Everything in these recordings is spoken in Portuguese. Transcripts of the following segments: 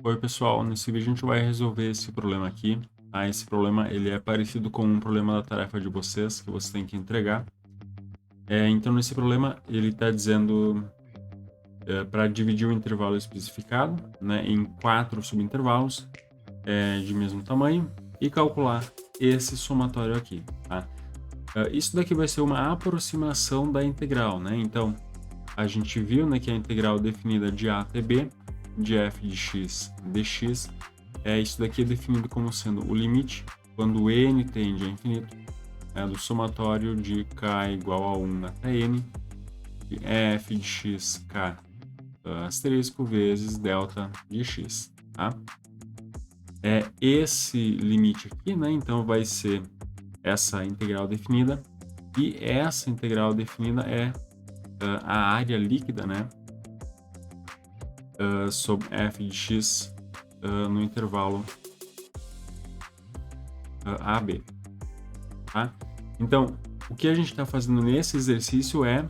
Oi pessoal, nesse vídeo a gente vai resolver esse problema aqui, tá? Esse problema ele é parecido com um problema da tarefa de vocês, que você tem que entregar. Então nesse problema ele está dizendo para dividir o intervalo especificado, né, em 4 subintervalos de mesmo tamanho e calcular esse somatório aqui, tá? Isso daqui vai ser uma aproximação da integral, né? Então a gente viu, né, que a integral definida de a até b de f de x dx, isso daqui é definido como sendo o limite, quando n tende a infinito, do somatório de k igual a 1 até n, de f de x k asterisco vezes delta de x, tá? Esse limite aqui, né, então vai ser essa integral definida, e essa integral definida é a área líquida, né, sobre f de x no intervalo AB, tá? Então, o que a gente está fazendo nesse exercício é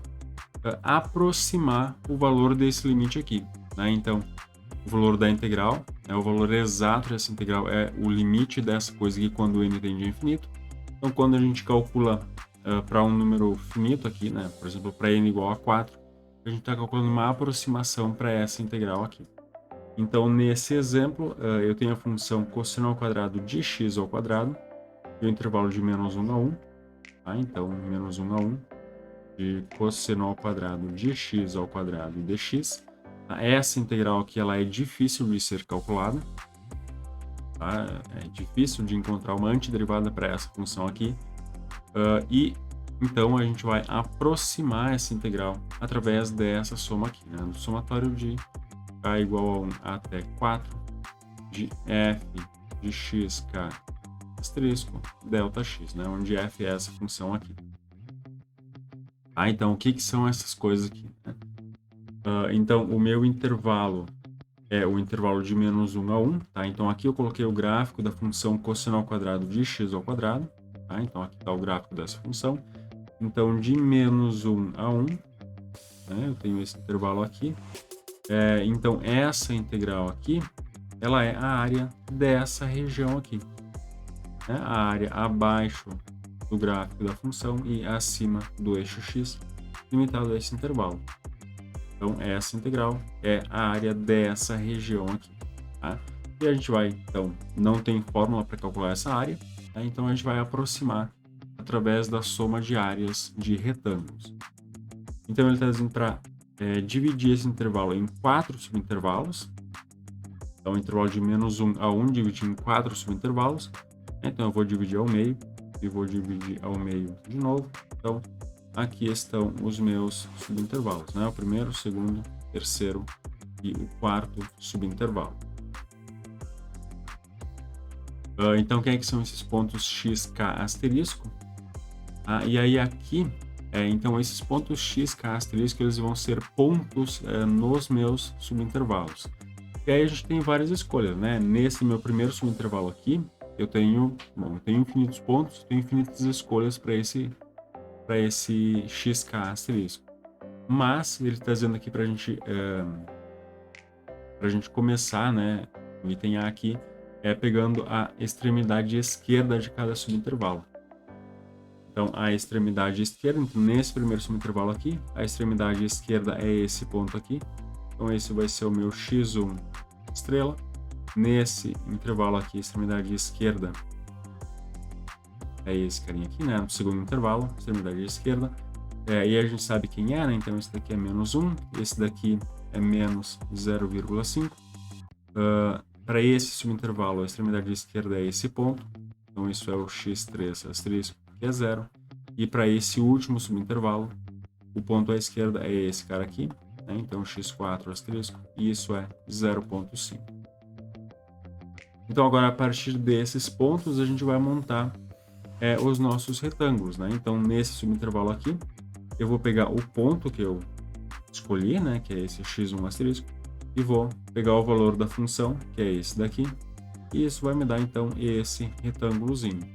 aproximar o valor desse limite aqui, né? Então, o valor da integral, o valor exato dessa integral é o limite dessa coisa aqui quando n tende a infinito. Então, quando a gente calcula para um número finito aqui, né? Por exemplo, para n igual a 4, a gente está calculando uma aproximação para essa integral aqui. Então, nesse exemplo, eu tenho a função cosseno ao quadrado de x ao quadrado, e o intervalo de menos 1 a 1. Tá? Então, menos 1 a 1 de cosseno ao quadrado de x ao quadrado dx. Tá? Essa integral aqui ela é difícil de ser calculada. Tá? É difícil de encontrar uma antiderivada para essa função aqui. E então a gente vai aproximar essa integral através dessa soma aqui, né? Do somatório de k igual a 1 até 4 de f de x k asterisco delta x, né? Onde f é essa função aqui. Então o que são essas coisas aqui, né? Então o meu intervalo é o intervalo de menos 1 a 1, tá? Então aqui eu coloquei o gráfico da função cosseno ao quadrado de x ao quadrado, tá? Então aqui está o gráfico dessa função. Então de menos 1 a 1, né? Eu tenho esse intervalo aqui. Então essa integral aqui, ela é a área dessa região aqui, né? A área abaixo do gráfico da função e acima do eixo x, limitado a esse intervalo. Então essa integral é a área dessa região aqui, tá? E a gente vai, então, não tem fórmula para calcular essa área, tá? Então a gente vai aproximar através da soma de áreas de retângulos. Então ele está dizendo para dividir esse intervalo em 4 subintervalos. Então, o intervalo de menos 1 a 1 dividir em 4 subintervalos. Então, eu vou dividir ao meio e vou dividir ao meio de novo. Então, aqui estão os meus subintervalos, né? O primeiro, o segundo, o terceiro e o quarto subintervalo. Então, quem é que são esses pontos x, k asterisco? E aí aqui, então esses pontos x, k asterisco, eles vão ser pontos nos meus subintervalos. E aí a gente tem várias escolhas, né? Nesse meu primeiro subintervalo aqui, eu tenho infinitos pontos, tenho infinitas escolhas para esse xk asterisco. Mas ele está dizendo aqui para a gente começar, né? O item A aqui pegando a extremidade esquerda de cada subintervalo. Então, a extremidade esquerda, então, nesse primeiro subintervalo aqui, a extremidade esquerda é esse ponto aqui. Então, esse vai ser o meu x1 estrela. Nesse intervalo aqui, a extremidade esquerda é esse carinha aqui, né? No segundo intervalo, extremidade esquerda. E a gente sabe quem é, né? Então, esse daqui é menos 1, esse daqui é menos 0,5. Para esse subintervalo, a extremidade esquerda é esse ponto. Então, isso é o x3 asterisco, que é 0. E para esse último subintervalo, o ponto à esquerda é esse cara aqui, né? Então, x4 asterisco, e isso é 0,5. Então, agora, a partir desses pontos, a gente vai montar os nossos retângulos, né? Então, nesse subintervalo aqui, eu vou pegar o ponto que eu escolhi, né? Que é esse x1 asterisco, e vou pegar o valor da função, que é esse daqui, e isso vai me dar, então, esse retângulozinho.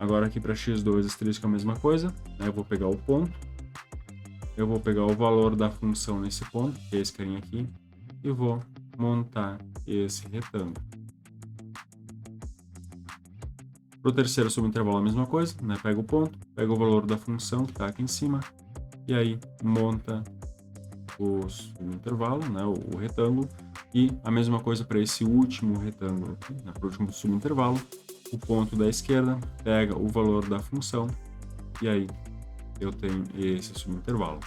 Agora, aqui para x2 asterisco é a mesma coisa, né? Eu vou pegar o ponto, eu vou pegar o valor da função nesse ponto, que é esse carinha aqui, e vou montar esse retângulo. Para o terceiro subintervalo a mesma coisa, né? Pega o ponto, pega o valor da função que está aqui em cima, e aí monta o subintervalo, né? O retângulo, e a mesma coisa para esse último retângulo aqui, né? Para o último subintervalo, o ponto da esquerda pega o valor da função, e aí eu tenho esse subintervalo.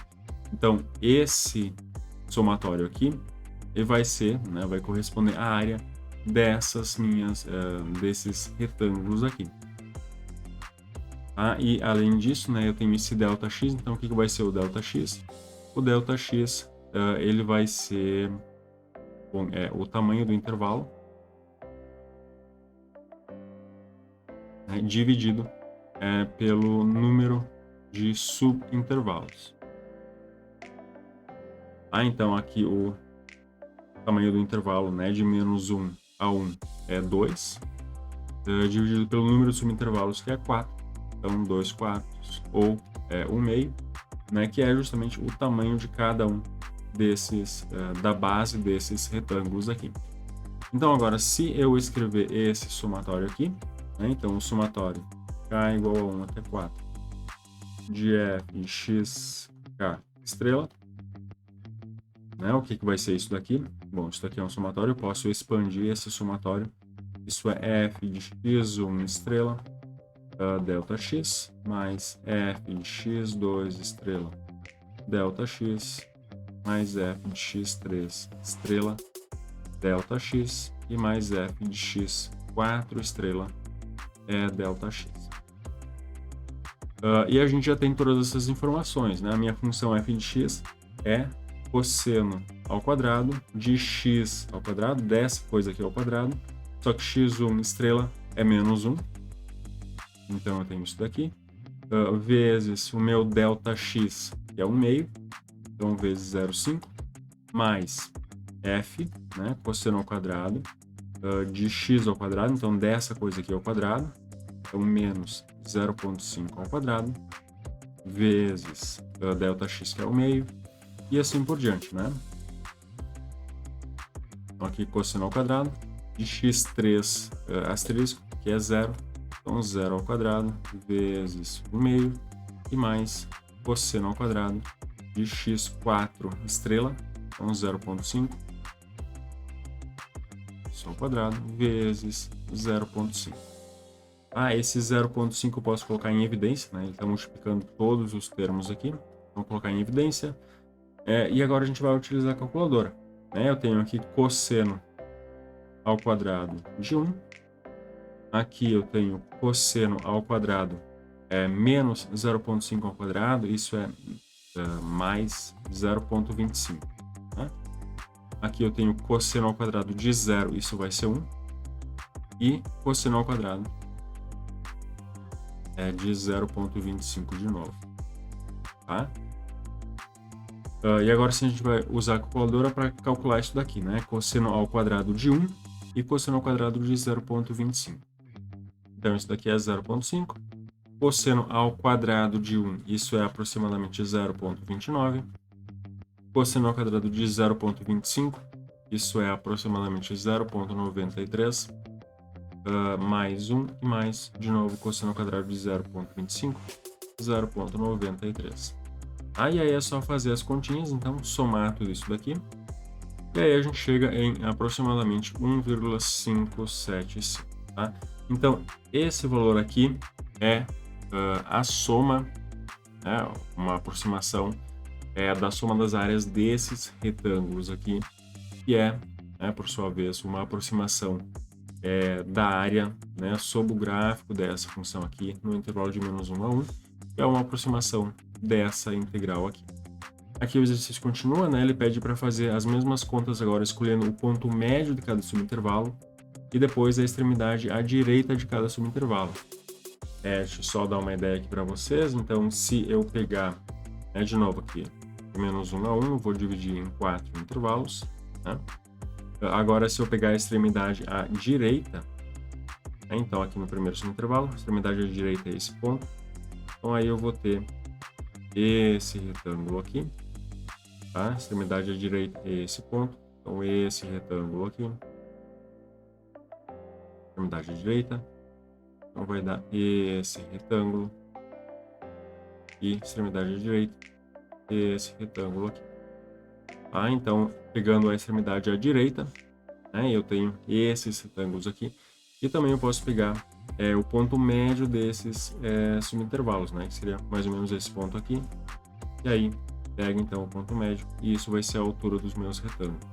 Então, esse somatório aqui, ele vai ser, né? Vai corresponder à área desses retângulos aqui. Tá? E além disso, né, eu tenho esse ΔX, então o que vai ser o ΔX? O ΔX, ele vai ser o tamanho do intervalo, né, dividido pelo número de subintervalos. Então aqui o tamanho do intervalo, né, de menos 1 a 1 é 2, dividido pelo número de subintervalos, que é 4. Então, 2 quartos, ou 1 meio, né, que é justamente o tamanho de cada um desses, da base desses retângulos aqui. Então, agora, se eu escrever esse somatório aqui, né, então o somatório k igual a 1 até 4 de f em x k estrela, né, o que vai ser isso daqui? Bom, isso daqui é um somatório, eu posso expandir esse somatório. Isso é f de x1 estrela, ΔX, mais f de x2 estrela, ΔX, mais f de x3 estrela, ΔX, e mais f de x4 estrela, ΔX. E a gente já tem todas essas informações, né? A minha função f de x é cosseno ao quadrado de x ao quadrado, dessa coisa aqui ao quadrado, só que x1 estrela é menos 1, então eu tenho isso daqui, vezes o meu ΔX, que é 1 meio, então vezes 0,5, mais f, né, cosseno ao quadrado, de x ao quadrado, então dessa coisa aqui ao quadrado, então menos 0,5 ao quadrado, vezes ΔX, que é 1 meio, e assim por diante, né? Então aqui cosseno ao quadrado de x3 asterisco, que é 0, então 0 ao quadrado vezes 1 meio, e mais cosseno ao quadrado de x4 estrela, então 0,5, isso ao quadrado, vezes 0,5. Esse 0,5 eu posso colocar em evidência, né? Ele está multiplicando todos os termos aqui, vamos colocar em evidência. E agora a gente vai utilizar a calculadora, né? Eu tenho aqui cosseno ao quadrado de 1. Aqui eu tenho cosseno ao quadrado menos 0,5 ao quadrado, isso é mais 0,25. Né? Aqui eu tenho cosseno ao quadrado de 0, isso vai ser 1. E cosseno ao quadrado de 0,25 de novo. Tá? E agora sim a gente vai usar a calculadora para calcular isso daqui, né? Cosseno ao quadrado de 1 e cosseno ao quadrado de 0,25. Então isso daqui é 0,5. Cosseno ao quadrado de 1, isso é aproximadamente 0,29. Cosseno ao quadrado de 0,25, isso é aproximadamente 0,93. Mais 1 e mais, de novo, cosseno ao quadrado de 0,25, 0,93. E aí é só fazer as continhas, então somar tudo isso daqui. E aí a gente chega em aproximadamente 1,575. Tá? Então, esse valor aqui é a soma, né, uma aproximação da soma das áreas desses retângulos aqui, que é, por sua vez, uma aproximação da área, né, sob o gráfico dessa função aqui, no intervalo de menos 1 a 1, que é uma aproximação dessa integral aqui. Aqui o exercício continua, né? Ele pede para fazer as mesmas contas agora, escolhendo o ponto médio de cada subintervalo e depois a extremidade à direita de cada subintervalo. Deixa eu só dar uma ideia aqui para vocês. Então, se eu pegar, de novo aqui, menos 1 a 1, eu vou dividir em 4 intervalos. Né? Agora, se eu pegar a extremidade à direita, então aqui no primeiro subintervalo, a extremidade à direita é esse ponto. Então, aí eu vou ter esse retângulo aqui, tá? A extremidade à direita é esse ponto. Então, esse retângulo aqui, extremidade direita, então vai dar esse retângulo e extremidade direita, esse retângulo aqui. Tá? Então, pegando a extremidade à direita, né, eu tenho esses retângulos aqui, e também eu posso pegar o ponto médio desses subintervalos, né, que seria mais ou menos esse ponto aqui, e aí pega então o ponto médio, e isso vai ser a altura dos meus retângulos.